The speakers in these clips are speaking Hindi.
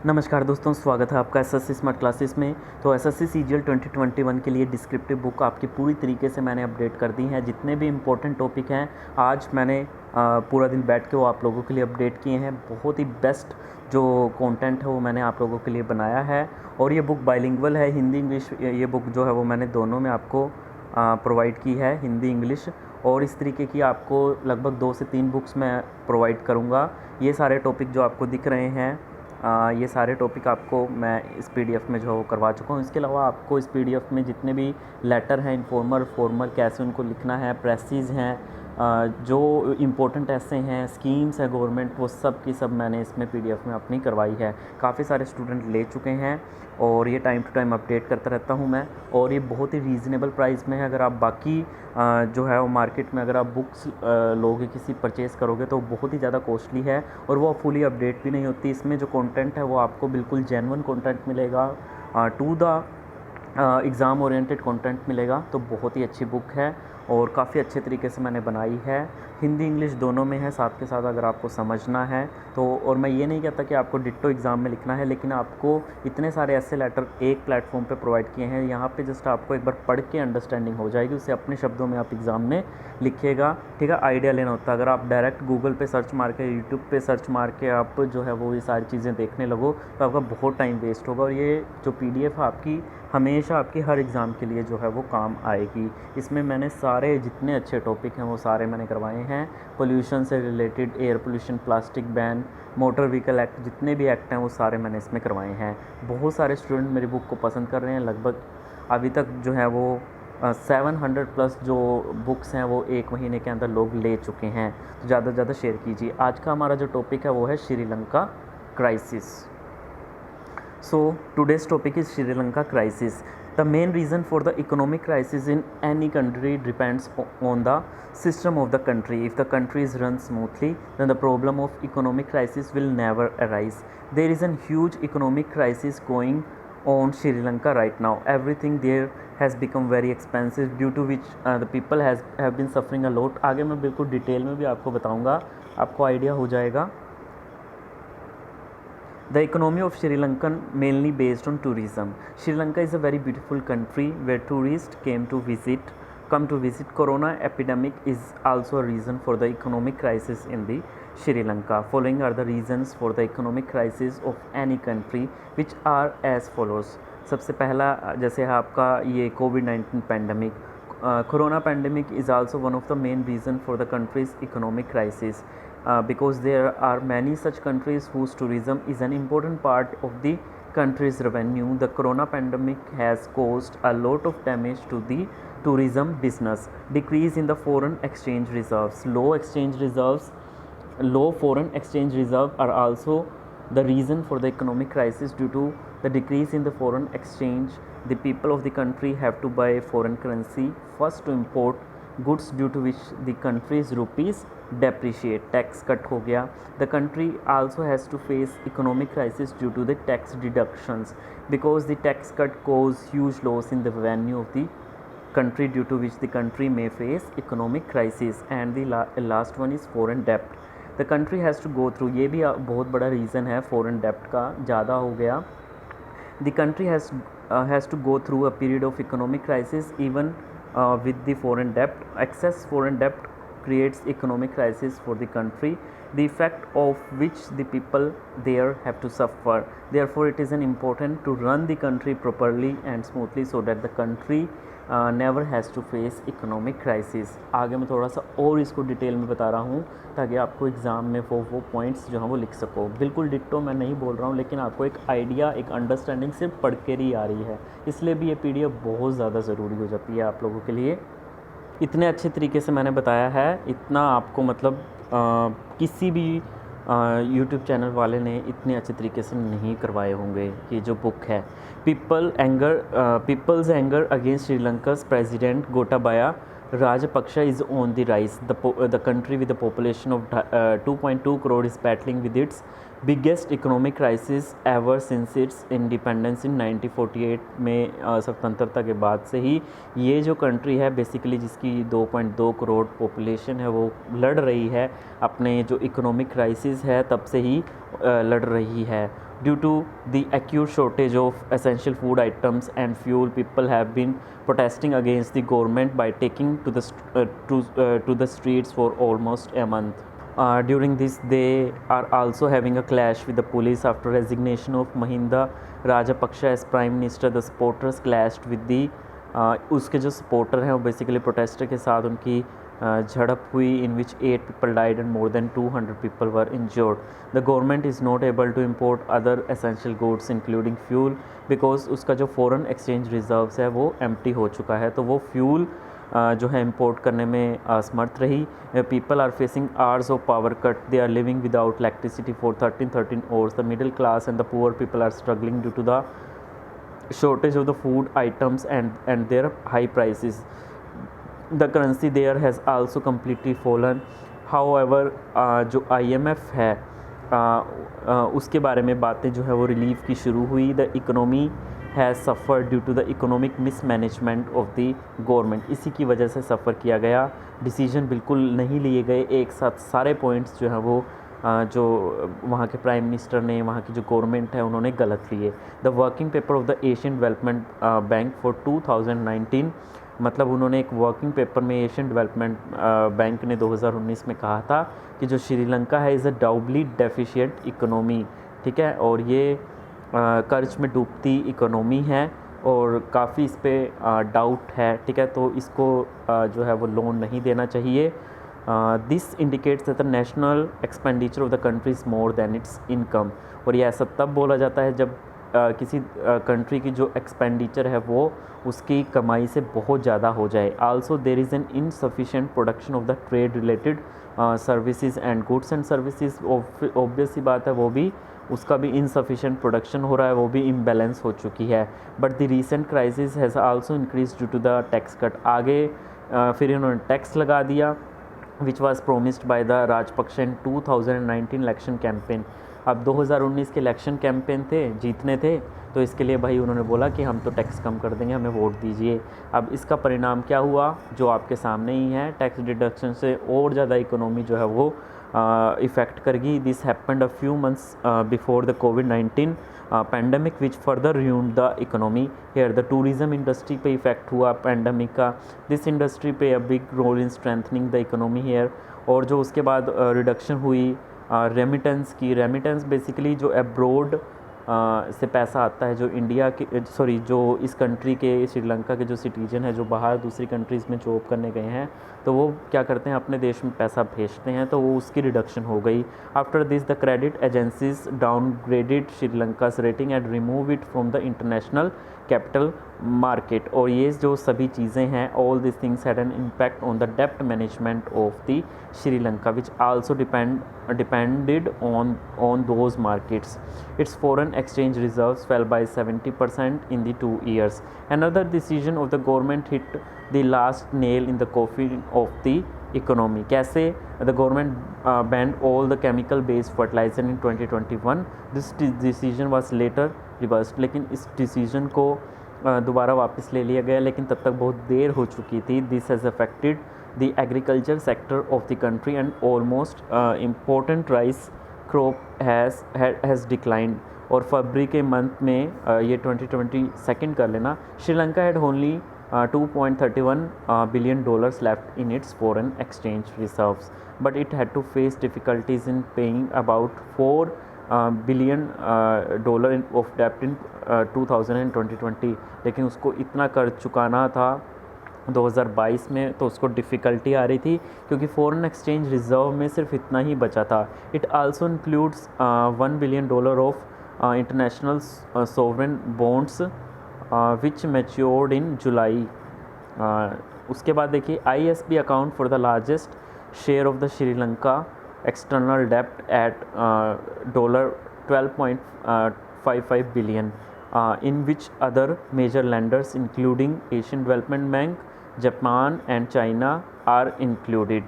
नमस्कार दोस्तों, स्वागत है आपका एसएससी स्मार्ट क्लासेस में। तो एसएससी सीजीएल 2021 के लिए डिस्क्रिप्टिव बुक आपकी पूरी तरीके से मैंने अपडेट कर दी है। जितने भी इम्पोर्टेंट टॉपिक हैं आज मैंने पूरा दिन बैठ के वो आप लोगों के लिए अपडेट किए हैं। बहुत ही बेस्ट जो कंटेंट है वो मैंने आप लोगों के लिए बनाया है। और ये बुक बाइलिंगुअल है, हिंदी इंग्लिश। ये बुक जो है वो मैंने दोनों में आपको प्रोवाइड की है, हिंदी इंग्लिश। और इस तरीके की आपको लगभग 2 से 3 बुक्स मैं प्रोवाइड करूँगा। ये सारे टॉपिक जो आपको दिख रहे हैं, ये सारे टॉपिक आपको मैं इस पीडीएफ में जो है वो करवा चुका हूँ। इसके अलावा आपको इस पीडीएफ में जितने भी लेटर हैं, इनफॉर्मल फॉर्मल कैसे उनको लिखना है, प्रेसिस हैं, जो इम्पोर्टेंट ऐसे हैं, स्कीम्स है गवर्नमेंट, वो सब की सब मैंने इसमें पीडीएफ में अपनी करवाई है। काफ़ी सारे स्टूडेंट ले चुके हैं और ये टाइम टू टाइम अपडेट करता रहता हूँ मैं। और ये बहुत ही रीज़नेबल प्राइस में है। अगर आप बाकी जो है वो मार्केट में अगर आप बुक्स लोगे, किसी परचेज़ करोगे तो बहुत ही ज़्यादा कॉस्टली है और वो फुली अपडेट भी नहीं होती। इसमें जो कंटेंट है वो आपको बिल्कुल जेन्युइन कंटेंट मिलेगा, to the exam oriented content मिलेगा। तो बहुत ही अच्छी बुक है और काफ़ी अच्छे तरीके से मैंने बनाई है। हिंदी इंग्लिश दोनों में है साथ के साथ, अगर आपको समझना है तो। और मैं ये नहीं कहता कि आपको डिट्टो एग्ज़ाम में लिखना है, लेकिन आपको इतने सारे ऐसे लेटर एक प्लेटफॉर्म पे प्रोवाइड किए हैं, यहाँ पे जस्ट आपको एक बार पढ़ के अंडरस्टैंडिंग हो जाएगी, उसे अपने शब्दों में आप एग्ज़ाम में लिखिएगा। ठीक है, आइडिया लेना होता है। अगर आप डायरेक्ट गूगल पे सर्च मार के, यूट्यूब पे सर्च मार के आप जो है वो ये सारी चीज़ें देखने लगो तो आपका बहुत टाइम वेस्ट होगा। और ये जो पीडीएफ है आपकी हमेशा आपकी हर एग्ज़ाम के लिए जो है वो काम आएगी। इसमें मैंने सारे जितने अच्छे टॉपिक हैं वो सारे मैंने करवाए हैं। पोल्यूशन से related, air pollution, plastic ban, motor vehicle act, जितने भी एक्ट हैं वो सारे मैंने इसमें करवाए हैं। बहुत सारे स्टूडेंट मेरी बुक को पसंद कर रहे हैं। लगभग अभी तक जो है वो 700 प्लस जो बुक्स हैं वो 1 महीने के अंदर लोग ले चुके हैं। तो ज़्यादा से ज़्यादा शेयर कीजिए। आज का हमारा जो टॉपिक है वो है Sri Lanka crisis. So today's topic is Sri Lanka crisis. The main reason for the economic crisis in any country depends on the system of the country. If the country is run smoothly, then the problem of economic crisis will never arise. There is a huge economic crisis going on Sri Lanka right now. Everything there has become very expensive, due to which the people have been suffering a lot. आगे मैं बिल्कुल डिटेल में भी आपको बताऊंगा, आपको आइडिया हो जाएगा। The economy of Sri Lanka mainly based on tourism. Sri Lanka is a very beautiful country where tourists come to visit. Corona epidemic is also a reason for the economic crisis in the Sri Lanka. Following are the reasons for the economic crisis of any country, which are as follows. सबसे पहला जैसे है आपका ये कोविड-19 pandemic. Corona pandemic is also one of the main reason for the country's economic crisis. Because there are many such countries whose tourism is an important part of the country's revenue. The corona pandemic has caused a lot of damage to the tourism business. Decrease in the foreign exchange reserves. Low foreign exchange reserve are also the reason for the economic crisis. Due to the decrease in the foreign exchange, the people of the country have to buy foreign currency first to import goods, due to which the country's rupees depreciate. Tax cut हो गया. The country also has to face economic crisis due to the tax deductions, because the tax cut cause huge loss in the revenue of the country, due to which the country may face economic crisis. And the last one is foreign debt. The country has to go through, ये भी बहुत बड़ा रीज़न है foreign debt का, ज़्यादा हो गया. The country has to go through a period of economic crisis even with the foreign debt. Excess foreign debt creates economic crisis for the country, the effect of which the people there have to suffer. Therefore it is important to run the country properly and smoothly, so that the country never has to face economic crisis. आगे मैं थोड़ा सा और इसको डिटेल में बता रहा हूँ ताकि आपको एग्ज़ाम में वो पॉइंट्स जो हैं वो लिख सको। बिल्कुल डिट्टो मैं नहीं बोल रहा हूँ, लेकिन आपको एक आइडिया, एक अंडरस्टैंडिंग सिर्फ पढ़ के ही आ रही है। इसलिए भी ये पीडीएफ बहुत ज़्यादा ज़रूरी हो जाती है आप लोगों के लिए। इतने अच्छे तरीके से मैंने बताया है, इतना आपको मतलब किसी भी यूट्यूब चैनल वाले ने इतने अच्छे तरीके से नहीं करवाए होंगे। ये जो बुक है people's anger against Sri Lanka's president Gotabaya Rajapaksa is on the rise. The country with a population of 2.2 crore is battling with its biggest economic crisis ever since it's independence in 1948 में स्वतंत्रता के बाद से ही ये जो कंट्री है बेसिकली जिसकी 2.2 करोड़ पॉपुलेशन है वो लड़ रही है अपने जो इकोनॉमिक क्राइसिस है तब से ही लड़ रही है। Due to the acute shortage of essential food items and fuel people have been protesting against the government by taking to the streets for almost a month. During this, they are also having a clash with the police after resignation of Mahinda Rajapaksa as prime minister. The supporters clashed with the उसके जो सपोर्टर हैं वो बेसिकली प्रोटेस्टर के साथ उनकी झड़प हुई इन विच 8 people died and more than 200 people were injured. The government is not able to import other essential goods including fuel because उसका जो फॉरेन एक्सचेंज रिजर्व्स है वो एम्प्टी हो चुका है, तो वो फ्यूल जो है इंपोर्ट करने में असमर्थ रही। People are facing hours of power cut, they are living without electricity for 13 hours. The middle class and the poor people are struggling due to the shortage of the food items and their high prices. The currency there has also completely fallen. However, जो IMF है उसके बारे में बातें जो है वो रिलीफ की शुरू हुई। The economy has suffered due to the economic mismanagement of the government, इसी की वजह से सफ़र किया गया। डिसीजन बिल्कुल नहीं लिए गए एक साथ, सारे पॉइंट्स जो हैं वो जो वहाँ के प्राइम मिनिस्टर ने, वहाँ की जो गवर्नमेंट है उन्होंने गलत लिए। The working paper of the Asian development bank for 2019, मतलब उन्होंने एक वर्किंग पेपर में एशियन डेवलपमेंट बैंक ने 2019 में कहा था कि जो श्रीलंका है इज़ अ डाउबली डेफिशिएंट इकोनॉमी, ठीक है, और ये कर्ज में डूबती इकोनॉमी है और काफ़ी इस पर डाउट है, ठीक है, तो इसको जो है वो लोन नहीं देना चाहिए। This indicates that the national expenditure of the country is more than it's income, और ये ऐसा तब बोला जाता है जब किसी कंट्री की जो एक्सपेंडिचर है वो उसकी कमाई से बहुत ज़्यादा हो जाए। Also there is an insufficient production of the trade related services and goods and services. Obvious सी बात है वो भी उसका भी इनसफिशेंट प्रोडक्शन हो रहा है, वो भी इम्बैलेंस हो चुकी है। But the recent crisis has also increase due to the tax cut. आगे फिर इन्होंने टैक्स लगा दिया which was promised by the Rajapaksa in 2019 election campaign. अब 2019 के इलेक्शन कैंपेन थे, जीतने थे, तो इसके लिए भाई उन्होंने बोला कि हम तो टैक्स कम कर देंगे, हमें वोट दीजिए। अब इसका परिणाम क्या हुआ जो आपके सामने ही है, टैक्स डिडक्शन से और ज़्यादा इकोनॉमी जो है वो इफ़ेक्ट करेगी। This happened a few months before the कोविड-19 pandemic which further ruined the economy. Here the tourism industry पे इफ़ेक्ट हुआ पैंडमिक का। दिस इंडस्ट्री पे a big role in strengthening the economy here. और जो उसके बाद रिडक्शन हुई रेमिटेंस की। रेमिटेंस बेसिकली जो अब्रोड से पैसा आता है, जो इंडिया के जो इस कंट्री के, श्रीलंका के जो सिटीजन है जो बाहर दूसरी कंट्रीज़ में जॉब करने गए हैं, तो वो क्या करते हैं अपने देश में पैसा भेजते हैं, तो वो उसकी रिडक्शन हो गई। After this the credit agencies downgraded Sri Lanka's rating and remove it from the international capital market. और ये जो सभी चीज़ें हैं, all this things had an impact on the डेप्ट management of the Sri Lanka which also depended on those markets. Its foreign exchange reserves fell by 70% in the 2 years. Another decision of the government hit the last nail in the coffin of the economy. कैसे? The government banned all the chemical based fertilizer in 2021. This decision was later reversed. लेकिन इस decision को दोबारा वापस ले लिया गया, लेकिन तब तक बहुत देर हो चुकी थी। This has affected the agriculture sector of the country and almost important rice crop has declined. और फरवरी के मंथ में ये 2020 सेकेंड कर लेना, Sri Lanka had only $2.31 billion left in its foreign exchange reserves, but it had to face difficulties in paying about $4 billion of debt in 2020। लेकिन उसको इतना कर्ज चुकाना था 2022 में, तो उसको डिफ़िकल्टी आ रही थी क्योंकि फॉरेन एक्सचेंज रिज़र्व में सिर्फ इतना ही बचा था। It also includes $1 billion of international sovereign bonds which matured in July. उसके बाद देखिए ISB account for the largest share of the Sri Lanka external डेप्ट at $12.55 billion, in which other major lenders including Asian Development Bank, Japan and China are included.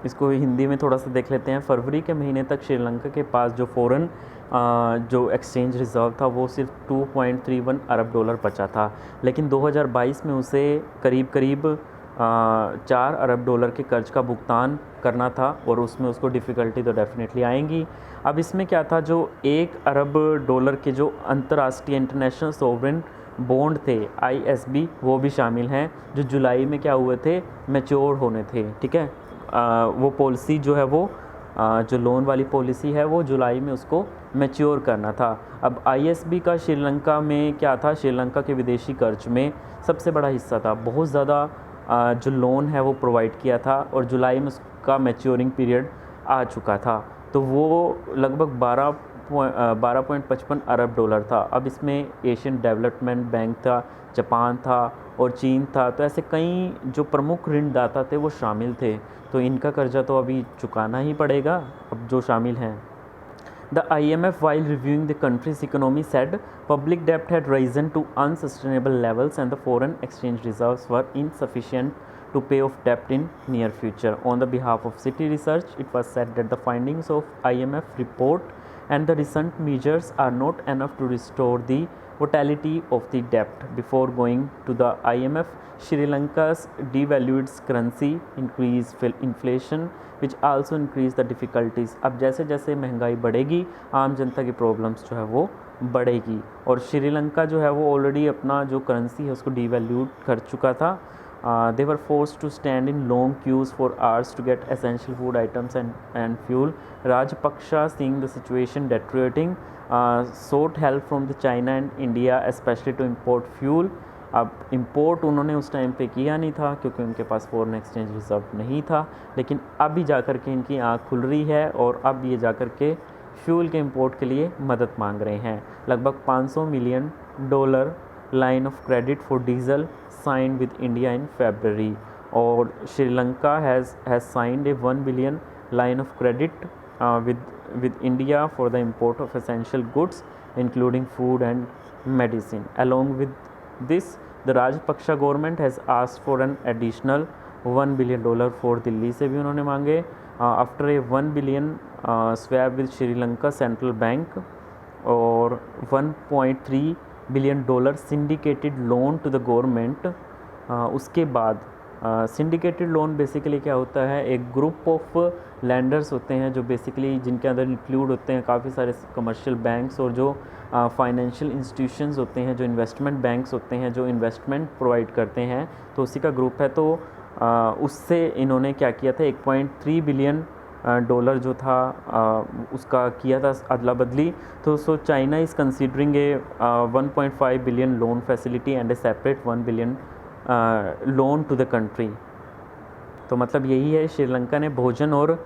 इसको हिंदी में थोड़ा सा देख लेते हैं। फरवरी के महीने तक श्रीलंका के पास जो फ़ॉरेन जो एक्सचेंज रिज़र्व था वो सिर्फ 2.31 अरब डॉलर बचा था, लेकिन 2022 में उसे करीब करीब 4 अरब डॉलर के कर्ज का भुगतान करना था, और उसमें उसको डिफ़िकल्टी तो डेफिनेटली आएंगी। अब इसमें क्या था, जो 1 अरब डॉलर के जो अंतर्राष्ट्रीय इंटरनेशनल सोवरेन बॉन्ड थे ISB वो भी शामिल हैं, जो जुलाई में क्या हुए थे, मैच्योर होने थे। ठीक है, वो पॉलिसी जो है वो जो लोन वाली पॉलिसी है वो जुलाई में उसको मैच्योर करना था। अब ISB का श्रीलंका में क्या था, श्रीलंका के विदेशी कर्ज में सबसे बड़ा हिस्सा था, बहुत ज़्यादा जो लोन है वो प्रोवाइड किया था, और जुलाई में उसका मैच्योरिंग पीरियड आ चुका था, तो वो लगभग 12.55 अरब डॉलर था। अब इसमें एशियन डेवलपमेंट बैंक था, जापान था और चीन था, तो ऐसे कई जो प्रमुख ऋणदाता थे वो शामिल थे, तो इनका कर्जा तो अभी चुकाना ही पड़ेगा अब जो शामिल हैं। The IMF, while reviewing the country's economy, said public debt had risen to unsustainable levels and the foreign exchange reserves were insufficient to pay off debt in near future. On the behalf of Citi Research, it was said that the findings of IMF report and the recent measures are not enough to restore the vitality of the debt. Before going to the IMF, Sri Lanka's devalued its currency, increased inflation, which also increase the difficulties. अब जैसे जैसे महंगाई बढ़ेगी आम जनता की प्रॉब्लम्स जो है वो बढ़ेगी, और श्रीलंका जो है वो ऑलरेडी अपना जो करेंसी है उसको डिवैल्यूड कर चुका था। They were forced to stand in long queues for hours to get essential food items and fuel. Rajapaksa seeing the situation deteriorating sought help from the China and India especially to import fuel। अब इंपोर्ट उन्होंने उस टाइम पे किया नहीं था क्योंकि उनके पास फॉरेन एक्सचेंज रिजर्व नहीं था, लेकिन अभी जा कर के इनकी आँख खुल रही है और अब ये जा कर के फ्यूल के इंपोर्ट के लिए मदद मांग रहे हैं। लगभग $500 million line of credit for diesel signed with India in February, और Sri Lanka has signed a 1 billion line of credit with India for the import of essential goods including food and medicine. Along with this, the Rajapaksa government has asked for an additional $1 billion for Delhi से भी उन्होंने मांगे। After a 1 billion swap with Sri Lanka Central Bank और $1.3 billion syndicated loan to the government। उसके बाद सिंडिकेटेड लोन बेसिकली क्या होता है, एक ग्रुप ऑफ लैंडर्स होते हैं जो बेसिकली जिनके अंदर इंक्लूड होते हैं काफ़ी सारे कमर्शियल बैंक्स और जो फाइनेंशियल इंस्टीट्यूशंस होते हैं, जो इन्वेस्टमेंट बैंक्स होते हैं जो इन्वेस्टमेंट प्रोवाइड करते हैं, तो उसी का ग्रुप है। तो उससे इन्होंने क्या किया था, $1.3 बिलियन जो था उसका किया था अदला बदली। तो so China is considering a 1.5 billion loan facility and a separate 1 billion loan to the country. तो मतलब यही है, श्रीलंका ने भोजन और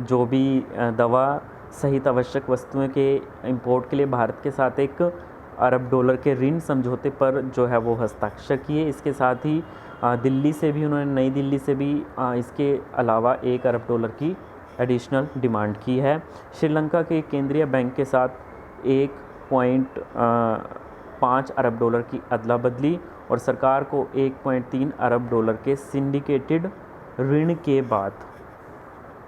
जो भी दवा सहित आवश्यक वस्तुओं के इंपोर्ट के लिए भारत के साथ $1 अरब के ऋण समझौते पर जो है वो हस्ताक्षर किए। इसके साथ ही दिल्ली से भी उन्होंने, नई दिल्ली से भी इसके अलावा $1 अरब की एडिशनल डिमांड की है। श्रीलंका के केंद्रीय बैंक के साथ 1.5 अरब की अदला बदली और सरकार को $1.3 अरब के सिंडिकेटेड ऋण के बाद,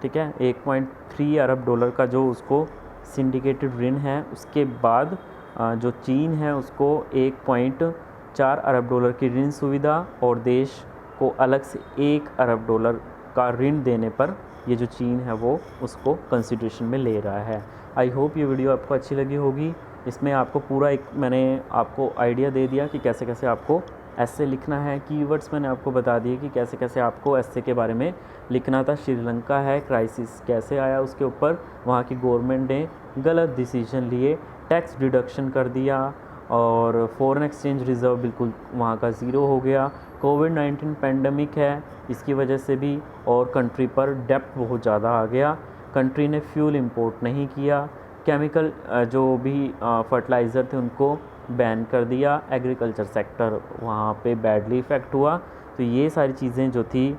ठीक है, $1.3 अरब का जो उसको सिंडिकेटेड ऋण है, उसके बाद जो चीन है उसको $1.4 अरब की ऋण सुविधा और देश को अलग से $1 अरब का ऋण देने पर ये जो चीन है वो उसको कंसिडरेशन में ले रहा है। आई होप ये वीडियो आपको अच्छी लगी होगी। इसमें आपको पूरा एक मैंने आपको आइडिया दे दिया कि कैसे कैसे आपको ऐसे लिखना है। कीवर्ड्स मैंने आपको बता दिए कि कैसे कैसे आपको ऐसे के बारे में लिखना था। श्रीलंका है, क्राइसिस कैसे आया उसके ऊपर, वहाँ की गवर्नमेंट ने गलत डिसीजन लिए, टैक्स डिडक्शन कर दिया और फॉरेन एक्सचेंज रिज़र्व बिल्कुल वहाँ का ज़ीरो हो गया। कोविड-19 पेंडेमिक है, इसकी वजह से भी और कंट्री पर डेप्ट बहुत ज़्यादा आ गया। कंट्री ने फ्यूल इंपोर्ट नहीं किया, केमिकल जो भी फर्टिलाइज़र थे उनको बैन कर दिया, एग्रीकल्चर सेक्टर वहाँ पे बैडली इफ़ेक्ट हुआ। तो ये सारी चीज़ें जो थी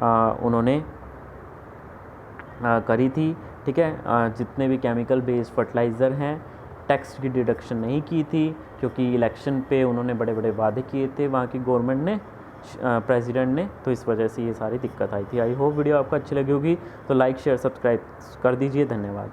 उन्होंने करी थी, ठीक है। जितने भी केमिकल बेस्ड फर्टिलाइज़र हैं, टैक्स की डिडक्शन नहीं की थी क्योंकि इलेक्शन पे उन्होंने बड़े बड़े वादे किए थे वहाँ की गवर्नमेंट ने, प्रेसिडेंट ने, तो इस वजह से ये सारी दिक्कत आई थी। आई होप वीडियो आपको अच्छी लगी होगी, तो लाइक शेयर सब्सक्राइब कर दीजिए। धन्यवाद।